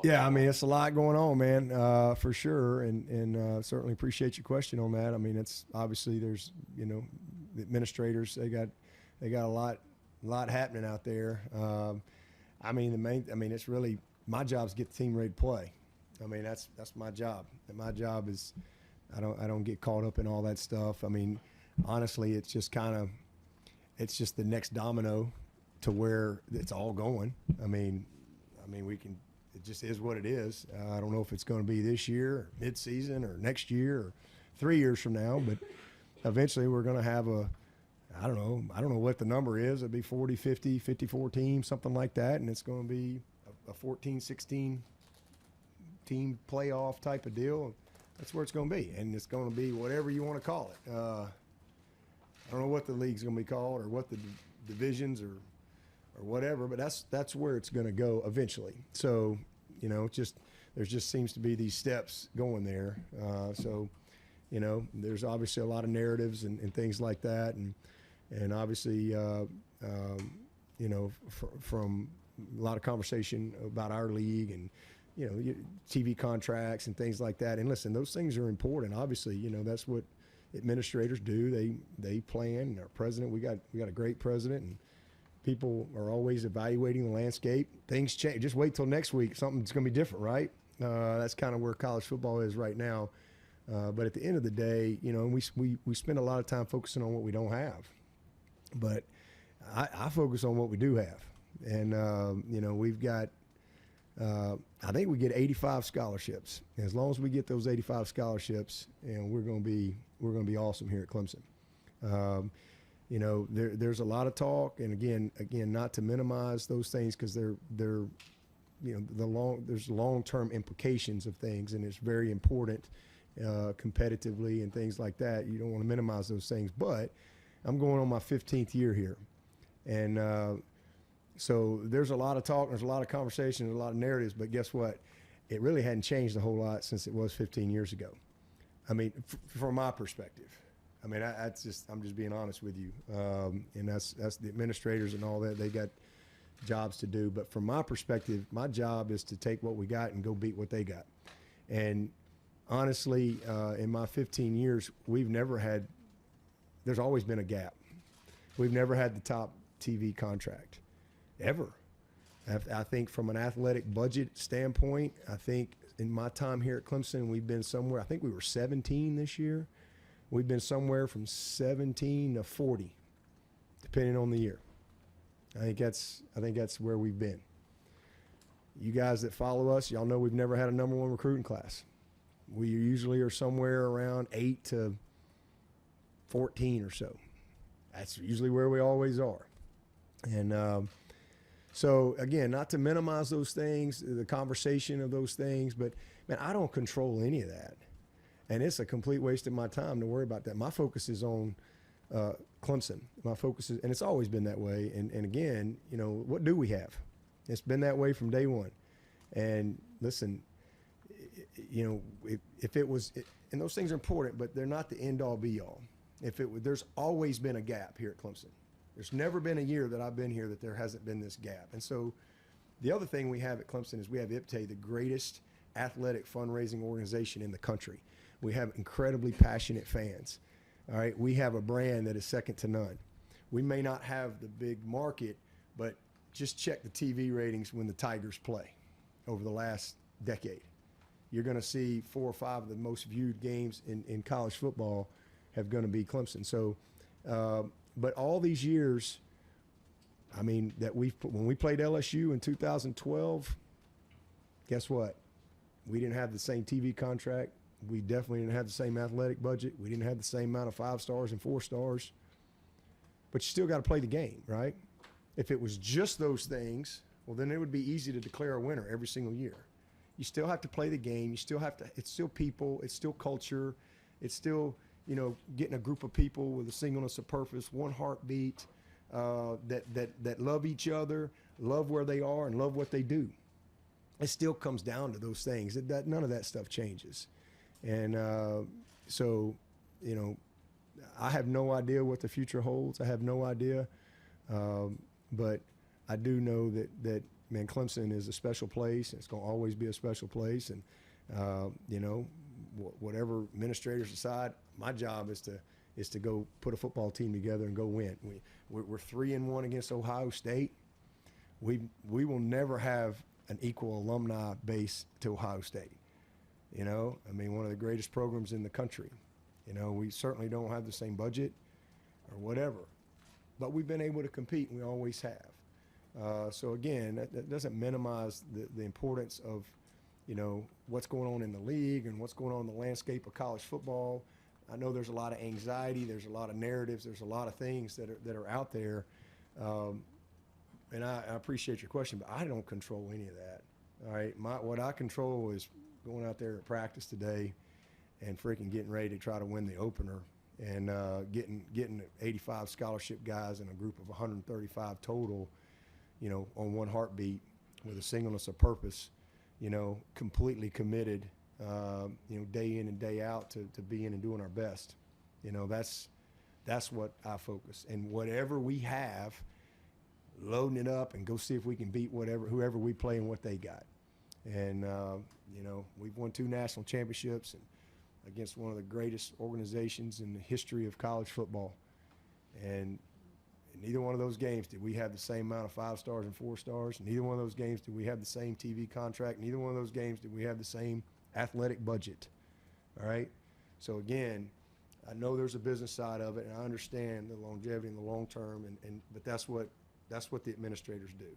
Yeah, I mean, it's a lot going on, man, for sure, and certainly appreciate your question on that. I mean, it's obviously there's the administrators they got a lot happening out there. I mean, it's really my job is to get the team ready to play. I mean, that's my job. And my job is I don't get caught up in all that stuff. I mean, honestly, it's just the next domino to where it's all going. We can. It just is what it is. I don't know if it's going to be this year, or mid-season, or next year, or 3 years from now. But eventually, we're going to have I don't know what the number is. It'll be 40, 50, 54 teams, something like that, and it's going to be a 14, 16 team playoff type of deal. That's where it's going to be, and it's going to be whatever you want to call it. I don't know what the league's going to be called or what the divisions or whatever, but that's where it's going to go eventually. So, there just seems to be these steps going there. There's obviously a lot of narratives and things like that, and obviously, from a lot of conversation about our league and TV contracts and things like that. And listen, those things are important. Obviously, that's what administrators do. They plan. And our president, we got a great president, and people are always evaluating the landscape. Things change. Just wait till next week. Something's going to be different, right? That's kind of where college football is right now. But at the end of the day, we spend a lot of time focusing on what we don't have. But I focus on what we do have. And, we've got, I think we get 85 scholarships. And as long as we get those 85 scholarships, we're going to be awesome here at Clemson. There's a lot of talk, and again, not to minimize those things because there's long-term implications of things, and it's very important competitively and things like that. You don't want to minimize those things, but I'm going on my 15th year here, and so there's a lot of talk, there's a lot of conversation, there's a lot of narratives, but guess what? It really hadn't changed a whole lot since it was 15 years ago. I mean, from my perspective. I mean, I'm just being honest with you, and that's the administrators and all that. They got jobs to do, but from my perspective, my job is to take what we got and go beat what they got. And honestly, in my 15 years, there's always been a gap. We've never had the top TV contract, ever. I think from an athletic budget standpoint, I think in my time here at Clemson, we've been somewhere. I think we were 17 this year. We've been somewhere from 17 to 40, depending on the year. I think that's where we've been. You guys that follow us, y'all know we've never had a number one recruiting class. We usually are somewhere around 8 to 14 or so. That's usually where we always are. And so, again, not to minimize those things, the conversation of those things, but, man, I don't control any of that. And it's a complete waste of my time to worry about that. My focus is on Clemson. My focus is, and it's always been that way. And again, what do we have? It's been that way from day one. And listen, if it was, and those things are important, but they're not the end all be all. There's always been a gap here at Clemson. There's never been a year that I've been here that there hasn't been this gap. And so the other thing we have at Clemson is we have IPTAY, the greatest athletic fundraising organization in the country. We have incredibly passionate fans. All right, we have a brand that is second to none. We may not have the big market, but just check the TV ratings when the Tigers play over the last decade. You're going to see 4 or 5 of the most viewed games in college football have going to be Clemson. So, but all these years, I mean, when we played LSU in 2012, guess what? We didn't have the same TV contract. We definitely didn't have the same athletic budget. We didn't have the same amount of 5 stars and 4 stars. But you still got to play the game, right? If it was just those things, well, then it would be easy to declare a winner every single year. You still have to play the game. You still have to. It's still people. It's still culture. It's still, getting a group of people with a singleness of purpose, one heartbeat, that love each other, love where they are, and love what they do. It still comes down to those things. None of that stuff changes. And so, I have no idea what the future holds. I have no idea. But I do know that man, Clemson is a special place. It's going to always be a special place. And, you know, whatever administrators decide, my job is to go put a football team together and go win. We're 3-1 against Ohio State. We will never have an equal alumni base to Ohio State. You know, I mean, one of the greatest programs in the country. You know, we certainly don't have the same budget or whatever, but we've been able to compete, and we always have. So again, that doesn't minimize the importance of, you know, what's going on in the league and what's going on in the landscape of college football. I know there's a lot of anxiety, there's a lot of narratives, there's a lot of things that are out there, and I appreciate your question, but I don't control any of that. All right, what I control is going out there at practice today and freaking getting ready to try to win the opener, and getting 85 scholarship guys in a group of 135 total, you know, on one heartbeat with a singleness of purpose, you know, completely committed, you know, day in and day out to being and doing our best. You know, that's what I focus. And whatever we have, loading it up and go see if we can beat whoever we play and what they got. And, you know, we've won 2 national championships and against one of the greatest organizations in the history of college football. And in neither one of those games did we have the same amount of 5 stars and 4 stars. Neither one of those games did we have the same TV contract. Neither one of those games did we have the same athletic budget. All right? So, again, I know there's a business side of it, and I understand the longevity and the long term, but that's what the administrators do.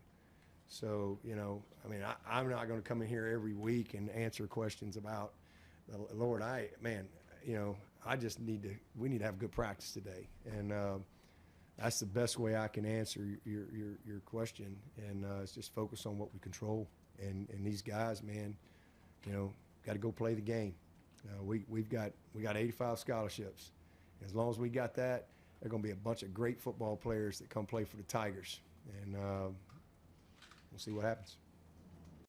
So, you know, I mean, I'm not going to come in here every week and answer questions about, Lord, you know, we need to have good practice today. And that's the best way I can answer your question. And it's just focus on what we control. And these guys, man, you know, got to go play the game. We got 85 scholarships. As long as we got that, there are going to be a bunch of great football players that come play for the Tigers. And we'll see what happens.